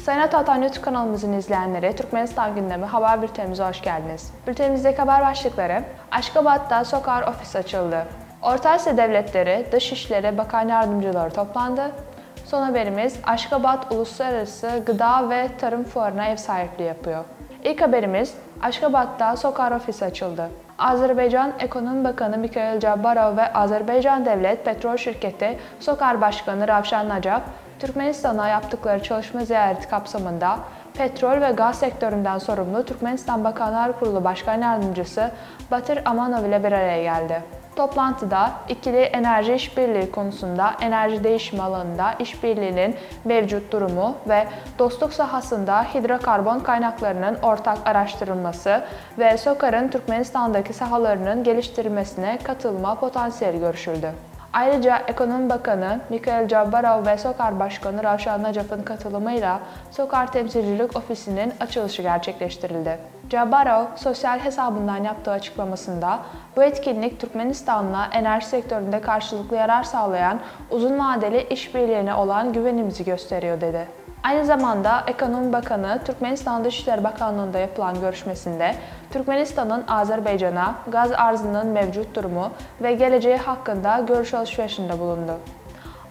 Sayın Atatan YouTube kanalımızın izleyenleri, Türkmenistan gündemi haber bültenimize hoş geldiniz. Bültenimizdeki haber başlıkları: Aşkabat'ta SOCAR ofis açıldı. Orta Asya devletleri Dışişleri Bakan Yardımcıları toplandı. Son haberimiz: Aşkabat Uluslararası Gıda ve Tarım Fuarı'na ev sahipliği yapıyor. İlk haberimiz: Aşkabat'ta SOCAR ofis açıldı. Azerbaycan Ekonomi Bakanı Mikhail Cabbarov ve Azerbaycan Devlet Petrol Şirketi SOCAR Başkanı Ravshan Najaf, Türkmenistan'a yaptıkları çalışma ziyareti kapsamında petrol ve gaz sektöründen sorumlu Türkmenistan Bakanlar Kurulu Başkan Yardımcısı Batır Amanov ile bir araya geldi. Toplantıda ikili enerji işbirliği konusunda enerji değişimi alanında işbirliğinin mevcut durumu ve dostluk sahasında hidrokarbon kaynaklarının ortak araştırılması ve SOCAR'ın Türkmenistan'daki sahalarının geliştirilmesine katılma potansiyeli görüşüldü. Ayrıca Ekonomi Bakanı Mikhail Cabbarov ve SOCAR Başkanı Ravshan Najaf'ın katılımıyla SOCAR Temsilcilik Ofisi'nin açılışı gerçekleştirildi. Cabbarov, sosyal hesabından yaptığı açıklamasında, bu etkinlik Türkmenistan'la enerji sektöründe karşılıklı yarar sağlayan uzun vadeli işbirliğine olan güvenimizi gösteriyor dedi. Aynı zamanda Ekonomi Bakanı, Türkmenistan Dışişleri Bakanlığı'nda yapılan görüşmesinde Türkmenistan'ın Azerbaycan'a gaz arzının mevcut durumu ve geleceği hakkında görüş alışverişinde bulundu.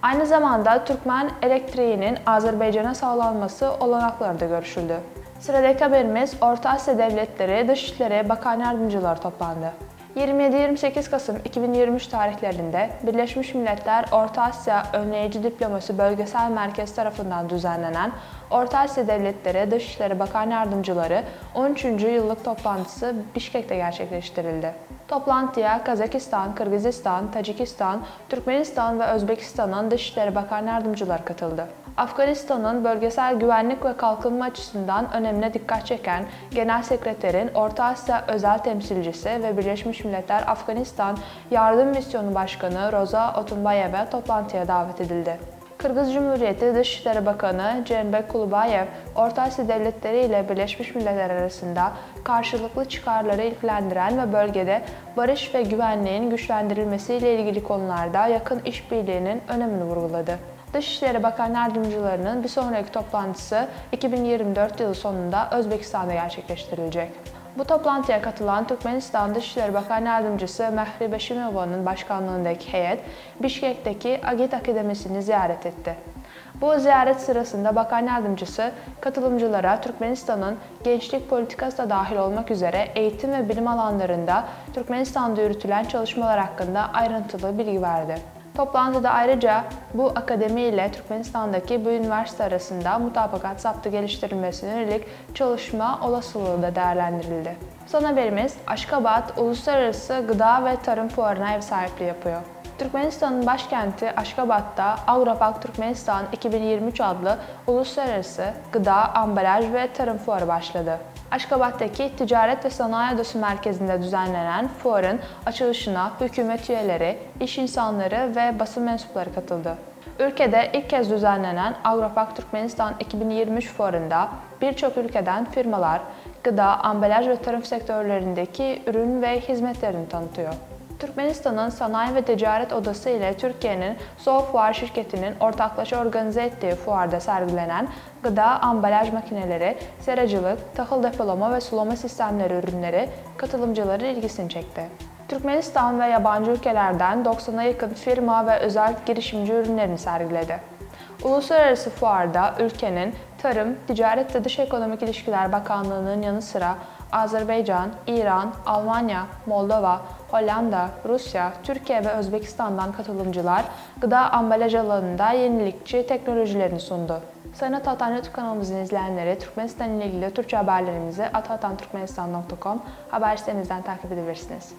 Aynı zamanda Türkmen elektriğinin Azerbaycan'a sağlanması olanakları da görüşüldü. Sıradaki haberimiz: Orta Asya Devletleri Dışişleri Bakan Yardımcıları toplandı. 27-28 Kasım 2023 tarihlerinde Birleşmiş Milletler Orta Asya Önleyici Diplomasi Bölgesel Merkezi tarafından düzenlenen Orta Asya Devletleri Dışişleri Bakan Yardımcıları 13. yıllık toplantısı Bişkek'te gerçekleştirildi. Toplantıya Kazakistan, Kırgızistan, Tacikistan, Türkmenistan ve Özbekistan'ın Dışişleri Bakan Yardımcıları katıldı. Afganistan'ın bölgesel güvenlik ve kalkınma açısından önemine dikkat çeken Genel Sekreterin Orta Asya Özel Temsilcisi ve Birleşmiş Milletler Afganistan Yardım Misyonu Başkanı Roza Otunbayeva toplantıya davet edildi. Kırgız Cumhuriyeti Dışişleri Bakanı Cenbek Kulubayev, Orta Asya devletleri ile Birleşmiş Milletler arasında karşılıklı çıkarları ilgilendiren ve bölgede barış ve güvenliğin güçlendirilmesiyle ilgili konularda yakın işbirliğinin önemini vurguladı. Dışişleri Bakan Yardımcılarının bir sonraki toplantısı 2024 yılı sonunda Özbekistan'da gerçekleştirilecek. Bu toplantıya katılan Türkmenistan Dışişleri Bakan Yardımcısı Mehri Beşimova'nın başkanlığındaki heyet, Bişkek'teki Agit Akademisi'ni ziyaret etti. Bu ziyaret sırasında Bakan Yardımcısı, katılımcılara Türkmenistan'ın gençlik politikası da dahil olmak üzere eğitim ve bilim alanlarında Türkmenistan'da yürütülen çalışmalar hakkında ayrıntılı bilgi verdi. Toplantıda ayrıca bu akademi ile Türkmenistan'daki bu üniversite arasında mutabakat zaptı geliştirilmesine yönelik çalışma olasılığı da değerlendirildi. Son haberimiz: Aşkabat Uluslararası Gıda ve Tarım Fuarı'na ev sahipliği yapıyor. Türkmenistan'ın başkenti Aşkabat'ta Agropark Türkmenistan 2023 adlı uluslararası gıda, ambalaj ve tarım fuarı başladı. Aşkabat'taki Ticaret ve Sanayi Odası merkezinde düzenlenen fuarın açılışına hükümet üyeleri, iş insanları ve basın mensupları katıldı. Ülkede ilk kez düzenlenen Agropark Türkmenistan 2023 fuarında birçok ülkeden firmalar gıda, ambalaj ve tarım sektörlerindeki ürün ve hizmetlerini tanıtıyor. Türkmenistan'ın Sanayi ve Ticaret Odası ile Türkiye'nin Soğuk Fuar Şirketi'nin ortaklaşa organize ettiği fuarda sergilenen gıda, ambalaj makineleri, seracılık, tahıl depolama ve sulama sistemleri ürünleri katılımcıların ilgisini çekti. Türkmenistan ve yabancı ülkelerden 90'a yakın firma ve özel girişimci ürünlerini sergiledi. Uluslararası fuarda ülkenin Tarım, Ticaret ve Dış Ekonomik İlişkiler Bakanlığı'nın yanı sıra Azerbaycan, İran, Almanya, Moldova, Hollanda, Rusya, Türkiye ve Özbekistan'dan katılımcılar gıda ambalaj alanında yenilikçi teknolojilerini sundu. Sayın Atatan YouTube kanalımızın izleyenleri, Türkmenistan ile ilgili Türkçe haberlerimizi atatanturkmenistan.com haber sitemizden takip edebilirsiniz.